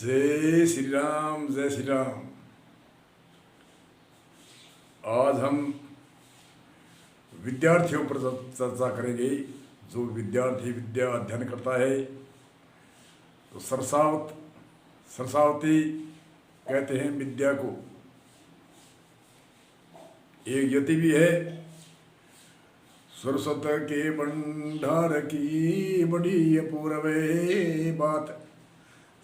जय श्री राम, जय श्री राम। आज हम विद्यार्थियों पर चर्चा करेंगे। जो विद्यार्थी विद्या अध्ययन करता है तो सरसावती कहते हैं विद्या को। एक यति भी है, सरस्वत के भंडार की बड़ी पूरवे बात,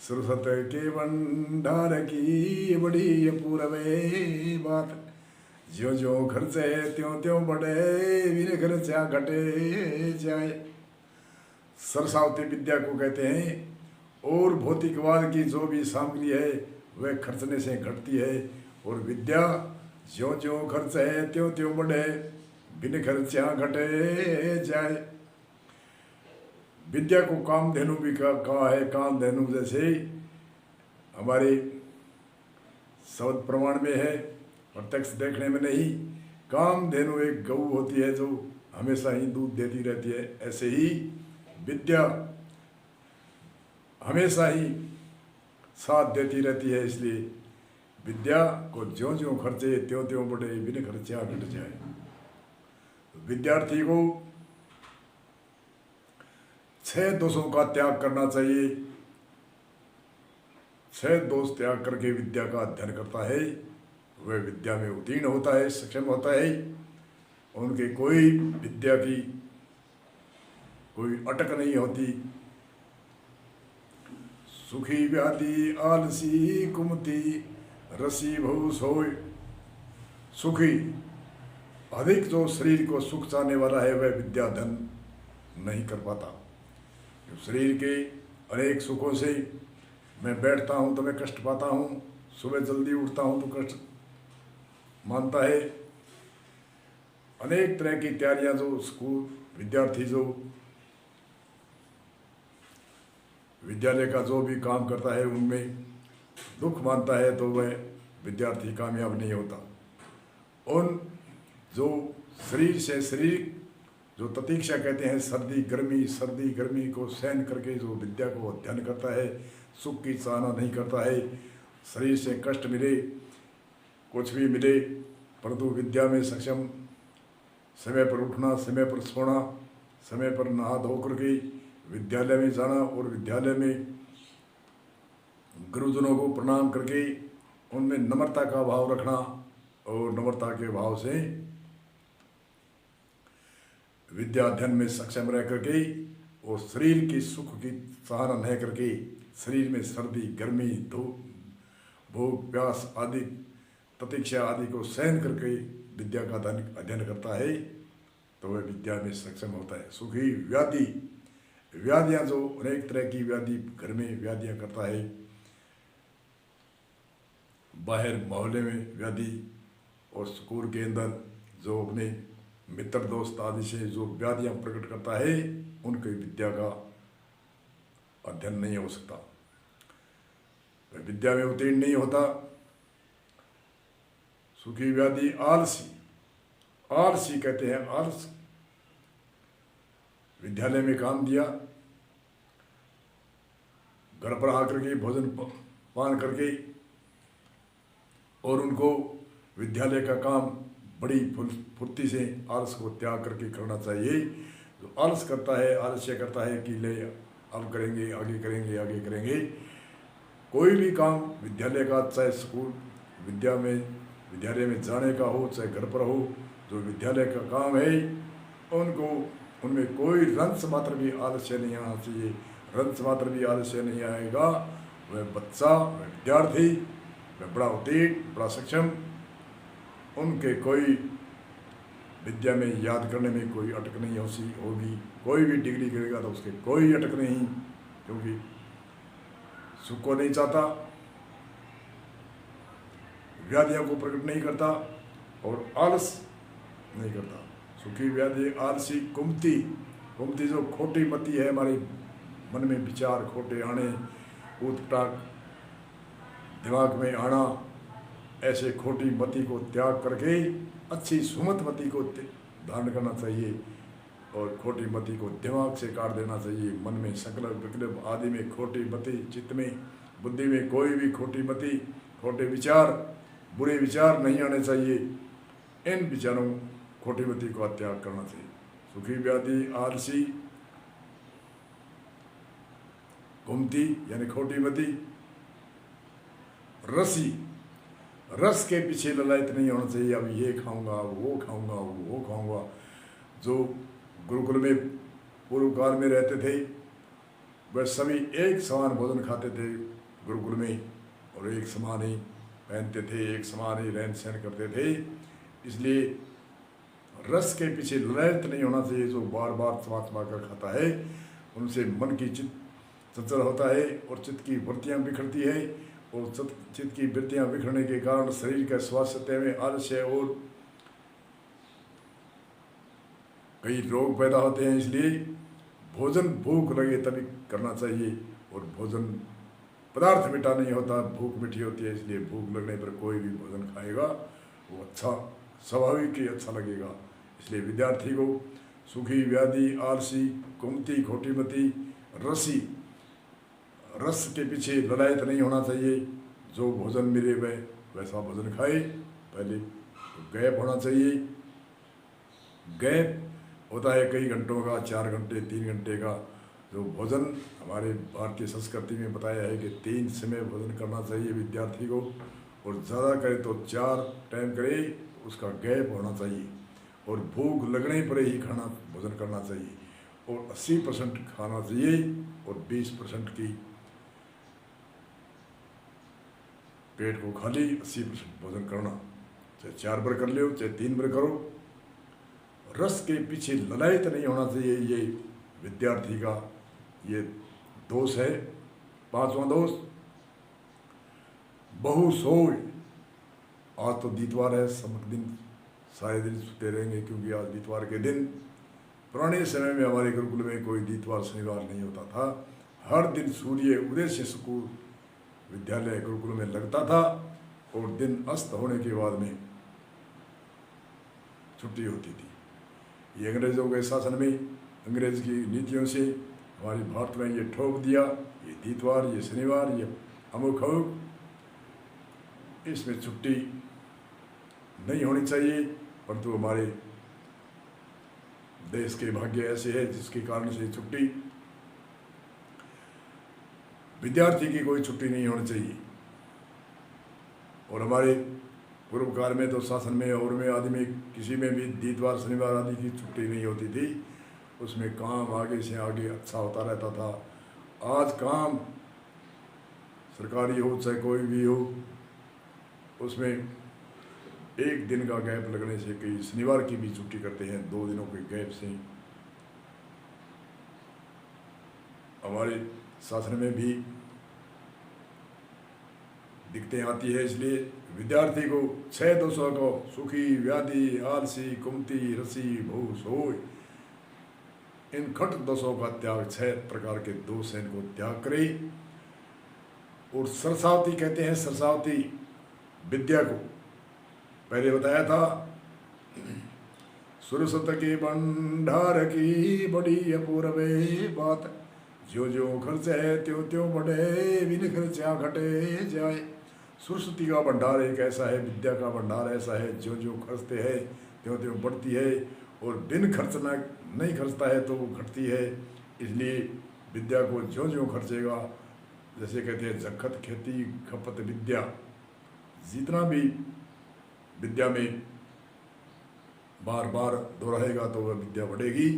सरस्वत के भंडार की बड़ी पूरवे बात, ज्यो ज्यो खर्चे त्यों त्यों बढ़े, बिन खर्चा घटे जाए। सरसावती विद्या को कहते हैं। और भौतिकवाद की जो भी सामग्री है वह खर्चने से घटती है, और विद्या ज्यों ज्यों खर्च है त्यों त्यों बढ़े, बिन खर्चा घटे जाए। विद्या को कामधेनु भी कहा है। कामधेनु जैसे हमारे शब्द प्रमाण में है, प्रत्यक्ष देखने में नहीं। कामधेनु एक गऊ होती है जो हमेशा ही दूध देती रहती है, ऐसे ही विद्या हमेशा ही साथ देती रहती है। इसलिए विद्या को ज्यों ज्यों खर्चे त्यों त्यों बढ़े, बिन खर्चा घट जाए। विद्यार्थी को 6 दोषों का त्याग करना चाहिए। 6 दोष त्याग करके विद्या का अध्ययन करता है, वह विद्या में उत्तीर्ण होता है, सक्षम होता है। उनके कोई विद्या की कोई अटक नहीं होती। सुखी व्याधि आलसी कुमति रसी बहु सोय। सुखी अधिक जो शरीर को सुख चाहने वाला है वह विद्या अध्ययन नहीं कर पाता। शरीर के अनेक सुखों से मैं बैठता हूँ तो मैं कष्ट पाता हूँ, सुबह जल्दी उठता हूँ तो कष्ट मानता है। अनेक तरह की तैयारियाँ जो स्कूल विद्यार्थी जो विद्यालय का जो भी काम करता है उनमें दुख मानता है, तो वह विद्यार्थी कामयाब नहीं होता। उन जो शरीर से शरीर जो प्रतीक्षा कहते हैं, सर्दी गर्मी को सहन करके जो विद्या को अध्ययन करता है, सुख की चाहना नहीं करता है। शरीर से कष्ट मिले कुछ भी मिले, परंतु विद्या में सक्षम, समय पर उठना, समय पर सोना, समय पर नहा धो करके विद्यालय में जाना, और विद्यालय में गुरुजनों को प्रणाम करके उनमें नम्रता का भाव रखना, और नम्रता के भाव से विद्या अध्ययन में सक्षम रह करके और शरीर की सुख की सहारा न करके शरीर में सर्दी गर्मी धूप भूख प्यास आदि प्रतीक्षा आदि को सहन करके विद्या का अध्ययन करता है, तो वह विद्या में सक्षम होता है। सुखी व्याधि, व्याधियाँ जो अनेक तरह की व्याधि घर में व्याधियाँ करता है, बाहर मोहल्ले में व्याधि, और स्कूल के अंदर जो अपने मित्र दोस्त आदि से जो व्याधियाँ प्रकट करता है, उनकी विद्या का अध्ययन नहीं हो सकता, वह विद्या में उत्तीर्ण नहीं होता। सुखी व्याधि आलसी, आलसी कहते हैं आलस। विद्यालय में काम दिया, घर पर आकर के भोजन पान करके, और उनको विद्यालय का काम बड़ी फुर्ती से आलस को त्याग करके करना चाहिए। जो आलस करता है, आलस्य करता है कि ले अब करेंगे, आगे करेंगे, आगे करेंगे, कोई भी काम विद्यालय का, चाहे स्कूल विद्यालय में जाने का हो, चाहे घर पर हो, जो विद्यालय का काम है उनको उनमें कोई रंस मात्र भी आलस्य नहीं आना चाहिए। रंस मात्र भी आलस्य नहीं आएगा, वह बच्चा, वह विद्यार्थी, वह बड़ा उत्तीर्ण, बड़ा सक्षम, उनके कोई विद्या में याद करने में कोई अटक नहीं होगी। कोई भी डिग्री करेगा तो उसके कोई अटक नहीं, क्योंकि सुख को नहीं चाहता, व्याधियों को प्रकट नहीं करता, और आलस नहीं करता। सुखी व्याधि आलसी कुमति, कुमति जो खोटी मति है, हमारे मन में विचार खोटे आने, ऊटपटांग दिमाग में आना, ऐसे खोटी मति को त्याग करके अच्छी सुमत मति को धारण करना चाहिए, और खोटी मति को दिमाग से काट देना चाहिए। मन में संकल्प विकल्प आदि में खोटी मति चित्त में बुद्धि में कोई भी खोटी मति, खोटे विचार, बुरे विचार नहीं आने चाहिए। इन विचारों, खोटी मति को त्याग करना चाहिए। सुखी, व्याधि, आलसी, घूमती यानी खोटी मति, रसी, रस के पीछे ललायत नहीं होना चाहिए। अब ये खाऊंगा, वो खाऊंगा, वो खाऊंगा। जो गुरुकुल में पूर्व काल में रहते थे वह सभी एक समान भोजन खाते थे गुरुकुल में, और एक समान ही पहनते थे, एक समान ही रहन सहन करते थे। इसलिए रस के पीछे ललायत नहीं होना चाहिए। जो बार बार समात्मा कर खाता है उनसे मन की चित्त चंचल होता है और चित्त की वृत्तियाँ बिखरती है, और चित्त की वृत्तियाँ बिखरने के कारण शरीर का स्वास्थ्य में आलस्य और कई रोग पैदा होते हैं। इसलिए भोजन भूख लगे तभी करना चाहिए, और भोजन पदार्थ मीठा नहीं होता, भूख मीठी होती है। इसलिए भूख लगने पर कोई भी भोजन खाएगा वो अच्छा, स्वाभाविक ही अच्छा लगेगा। इसलिए विद्यार्थी को सुखी, व्याधि, आलसी, कुमती, खोटीमती, रसी, रस के पीछे ललायत नहीं होना चाहिए। जो भोजन मिले वह वैसा भोजन खाए। पहले गैप होना चाहिए। गैप होता है कई घंटों का, 4 घंटे, 3 घंटे का। जो भोजन हमारे भारतीय संस्कृति में बताया है कि 3 समय भोजन करना चाहिए विद्यार्थी को, और ज़्यादा करे तो 4 टाइम करे, उसका गैप होना चाहिए। और भूख लगने पर ही खाना भोजन करना चाहिए, और 80% खाना चाहिए, और 20% की पेट को खाली, 80% भोजन करना। चाहे 4 बार कर लो, चाहे 3 बार करो। रस के पीछे ललायत नहीं होना चाहिए। ये विद्यार्थी का ये दोष है। 5वां दोष, बहु सोच। आज तो दीतवार है, समक दिन सारे दिन सोते रहेंगे, क्योंकि आज दीतवार के दिन, पुराने समय में हमारे गुरुकुल में कोई दीतवार शनिवार नहीं होता था। हर दिन सूर्य उदय से स्कूल, विद्यालय, गुरुकुल में लगता था, और दिन अस्त होने के बाद में छुट्टी होती थी। ये अंग्रेज़ों के शासन में, अंग्रेज़ की नीतियों से हमारे भारत में ये ठोक दिया, ये दीतवार, ये शनिवार, ये अमुक अमुक, इसमें छुट्टी नहीं होनी चाहिए। परंतु हमारे देश के भाग्य ऐसे है जिसके कारण से छुट्टी, विद्यार्थी की कोई छुट्टी नहीं होनी चाहिए। और हमारे पूर्व काल में तो शासन में और में आदि में किसी में भी दीतवार, शनिवार आदि की छुट्टी नहीं होती थी। उसमें काम आगे से आगे अच्छा होता रहता था। आज काम सरकारी हो चाहे कोई भी हो, उसमें एक दिन का गैप लगने से कई शनिवार की भी छुट्टी करते हैं। 2 दिनों के गैप से हमारे शासन में भी दिक्कतें आती है। इसलिए विद्यार्थी को 6 दोषों को, सुखी, व्याधि, आलसी, कुमती, रसी, भू, सोय, इन खट दोषों का त्याग, 6 प्रकार के दोष हैं, इनको त्याग करे। और सरसावती कहते हैं, सरसावती विद्या को पहले बताया था, सुरसत के भंडार की बड़ी अपूर्वे बात, जो जो खर्च है त्यों त्यों बढ़े, बिन खर्चा घटे जाए। सरस्वती का भंडार एक ऐसा है, विद्या का भंडार ऐसा है, जो जो खर्चते हैं त्यों त्यों बढ़ती है, और बिन खर्चना नहीं खर्चता है तो वो घटती है। इसलिए विद्या को जो जो खर्चेगा, जैसे कहते हैं जखत खेती खपत विद्या, जितना भी विद्या में बार बार दोहराएगा तो वह विद्या बढ़ेगी,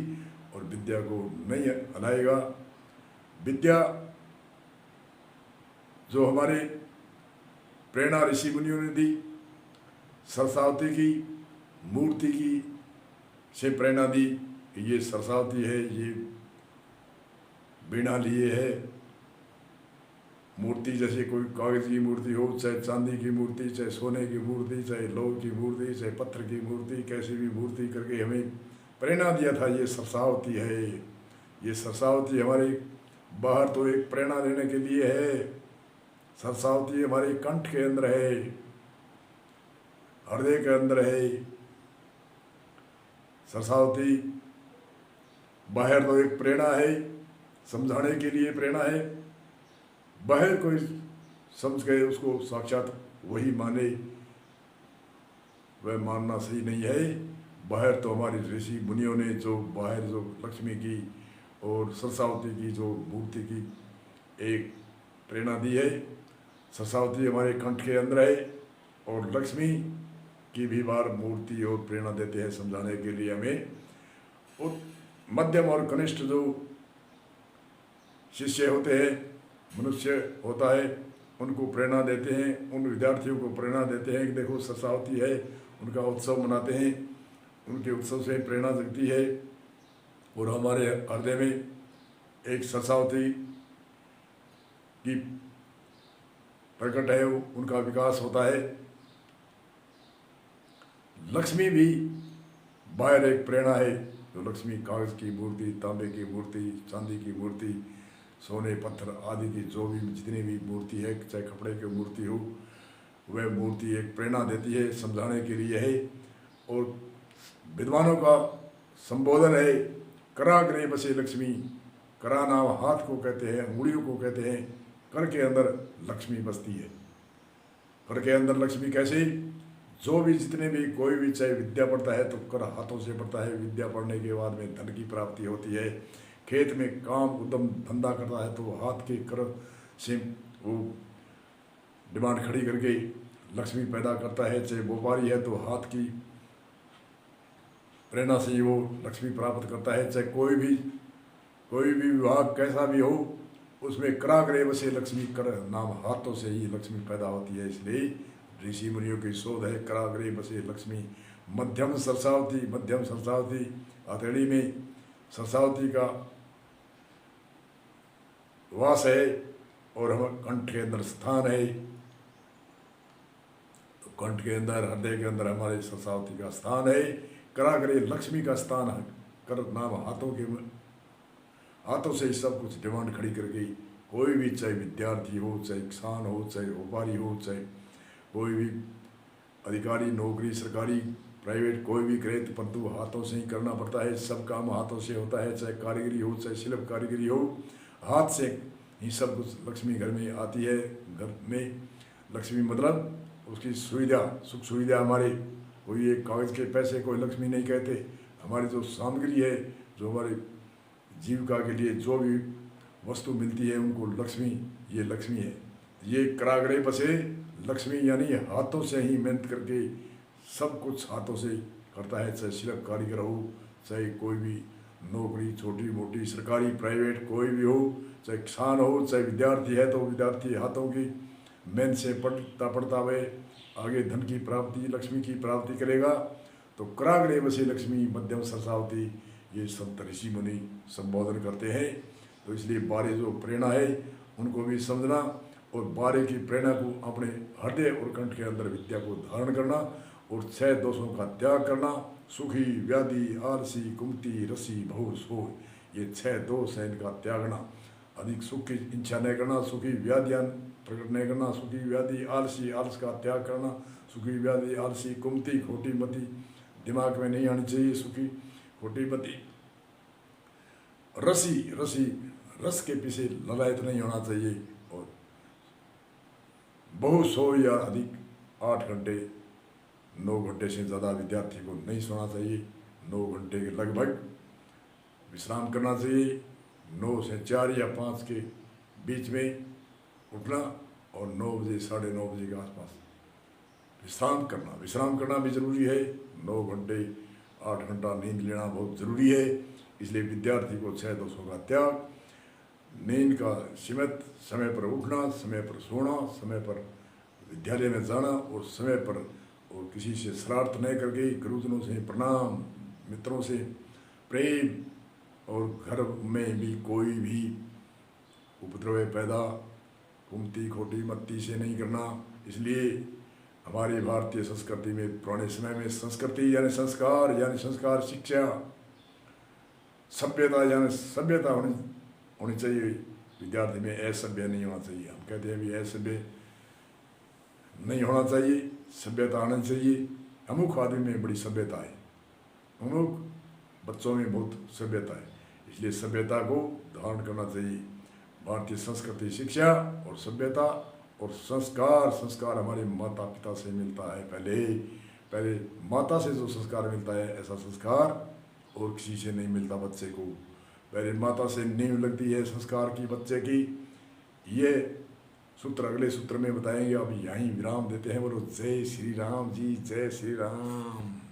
और विद्या को नहीं हलाएगा। विद्या जो हमारे प्रेरणा ऋषि मुनियों ने दी, सरसावती की मूर्ति की से प्रेरणा दी कि ये सरसावती है, ये वीणा लिए है। मूर्ति जैसे कोई कागज की मूर्ति हो, चाहे चांदी की मूर्ति, चाहे सोने की मूर्ति, चाहे लोह की मूर्ति, चाहे पत्थर की मूर्ति, कैसी भी मूर्ति करके हमें प्रेरणा दिया था, ये सरसावती है। ये सरसावती हमारे बाहर तो एक प्रेरणा देने के लिए है, सरसावती हमारे कंठ के अंदर है, हृदय के अंदर है। सरसावती बाहर तो एक प्रेरणा है, समझाने के लिए प्रेरणा है, बाहर कोई समझ गए उसको साक्षात वही माने, वह मानना सही नहीं है। बाहर तो हमारे ऋषि मुनियों ने जो बाहर जो लक्ष्मी की और सरस्वती की जो मूर्ति की एक प्रेरणा दी है, सरस्वती हमारे कंठ के अंदर है और लक्ष्मी की भी बार मूर्ति और प्रेरणा देते हैं समझाने के लिए हमें। और मध्यम और कनिष्ठ जो शिष्य होते हैं, मनुष्य होता है, उनको प्रेरणा देते हैं, उन विद्यार्थियों को प्रेरणा देते हैं कि देखो सरस्वती है, उनका उत्सव मनाते हैं, उनके उत्सव से प्रेरणा जगती है। और हमारे हृदय में एक सरस्वती की प्रकट है, उनका विकास होता है। लक्ष्मी भी बाहर एक प्रेरणा है, जो लक्ष्मी कागज की मूर्ति, तांबे की मूर्ति, चांदी की मूर्ति, सोने पत्थर आदि की जो भी जितनी भी मूर्ति है, चाहे कपड़े की मूर्ति हो, वह मूर्ति एक प्रेरणा देती है, समझाने के लिए है। और विद्वानों का संबोधन है, कराग्रे बसे लक्ष्मी। करा नाम हाथ को कहते हैं, अंगुलियों को कहते हैं, कर के अंदर लक्ष्मी बसती है। कर के अंदर लक्ष्मी कैसे? जो भी जितने भी कोई भी चाहे विद्या पढ़ता है तो कर हाथों से पढ़ता है, विद्या पढ़ने के बाद में धन की प्राप्ति होती है। खेत में काम उद्यम धंधा करता है तो हाथ के कर से वो डिमांड खड़ी करके लक्ष्मी पैदा करता है। चाहे व्यापारी है तो हाथ की प्रेरणा से ही वो लक्ष्मी प्राप्त करता है। चाहे कोई भी विभाग कैसा भी हो, उसमें कराग्रे बसे लक्ष्मी, कर नाम हाथों से ही लक्ष्मी पैदा होती है। इसलिए ऋषि मुनियों की शोध है, कराग्रे बसे लक्ष्मी। मध्यम सरस्वती हथेली में सरस्वती का वास है और हम कंठ के अंदर स्थान है। तो कंठ के अंदर, हृदय के अंदर हमारे सरस्वती का स्थान है। कराग्रे लक्ष्मी का स्थान है। कर नाम हाथों से ही सब कुछ डिमांड खड़ी करके कोई भी, चाहे विद्यार्थी हो, चाहे किसान हो, चाहे व्यापारी हो, चाहे कोई भी अधिकारी, नौकरी सरकारी प्राइवेट कोई भी करे, तो परंतु हाथों से ही करना पड़ता है। सब काम हाथों से होता है, चाहे कारीगरी हो, चाहे शिल्प कारीगरी हो, हाथ से ही सब कुछ लक्ष्मी घर में आती है। घर में लक्ष्मी मतलब उसकी सुविधा, सुख सुविधा हमारे, कोई एक कागज़ के पैसे कोई लक्ष्मी नहीं कहते। हमारी जो सामग्री है, जो हमारे जीविका के लिए जो भी वस्तु मिलती है, उनको लक्ष्मी, ये लक्ष्मी है। ये कराग्रे बसे लक्ष्मी, यानी हाथों से ही मेहनत करके सब कुछ हाथों से करता है। चाहे शिल्प कारीगर हो, चाहे कोई भी नौकरी छोटी मोटी सरकारी प्राइवेट कोई भी हो, चाहे किसान हो, चाहे विद्यार्थी है तो विद्यार्थी हाथों की मेहनत से पढ़ता हुए आगे धन की प्राप्ति, लक्ष्मी की प्राप्ति करेगा। तो कराग्रे बसे लक्ष्मी, मध्यम सरस्वती, ये संत ऋषि मुनि संबोधन करते हैं। तो इसलिए बारे जो प्रेरणा है उनको भी समझना और बारे की प्रेरणा को अपने हृदय और कंठ के अंदर विद्या को धारण करना और 6 दोषों का त्याग करना। सुखी, व्याधि, आलसी, कुमति, रसी, बहु सो, ये 6 दोष है, इनका त्यागना। अधिक सुख की इच्छा नहीं करना, सुखी व्याधियान प्रकट नहीं करना, सुखी व्याधि आलसी, आलस का त्याग करना, सुखी व्याधि आलसी, कुमति खोटी मति दिमाग में नहीं आनी चाहिए, सुखी खोटी मति, रसी रस के पीछे ललायत नहीं होना चाहिए। और बहु सो या अधिक 8 घंटे 9 घंटे से ज़्यादा विद्यार्थी को नहीं सोना चाहिए। 9 घंटे के लगभग विश्राम करना चाहिए। 9 से 4 या 5 के बीच में उठना और 9 बजे 9:30 बजे के आसपास विश्राम करना भी जरूरी है। 9 घंटे 8 घंटा नींद लेना बहुत ज़रूरी है। इसलिए विद्यार्थी को 6 दोषों का त्याग, नींद का सीमित, समय पर उठना, समय पर सोना, समय पर विद्यालय में जाना और समय पर, और किसी से शरारत नहीं करके, गुरुजनों से प्रणाम, मित्रों से प्रेम और घर में भी कोई भी उपद्रव पैदा कुमति खोटी मत्ती से नहीं करना। इसलिए हमारी भारतीय संस्कृति में, पुराने समय में संस्कृति यानी संस्कार शिक्षा, सभ्यता यानी सभ्यता होनी चाहिए। विद्यार्थी में असभ्य नहीं होना चाहिए। हम कहते हैं भी असभ्य नहीं होना चाहिए, सभ्यता आना चाहिए। अमुक आदमी में बड़ी सभ्यता है, अमुक बच्चों में बहुत सभ्यता है, इसलिए सभ्यता को धारण करना चाहिए। भारतीय संस्कृति शिक्षा और सभ्यता और संस्कार संस्कार हमारे माता पिता से मिलता है। पहले माता से जो संस्कार मिलता है, ऐसा संस्कार और किसी से नहीं मिलता बच्चे को। पहले माता से नींव लगती है संस्कार की बच्चे की। ये सूत्र अगले सूत्र में बताएंगे। अब यहीं विराम देते हैं। बोलो जय श्री राम जी, जय श्री राम।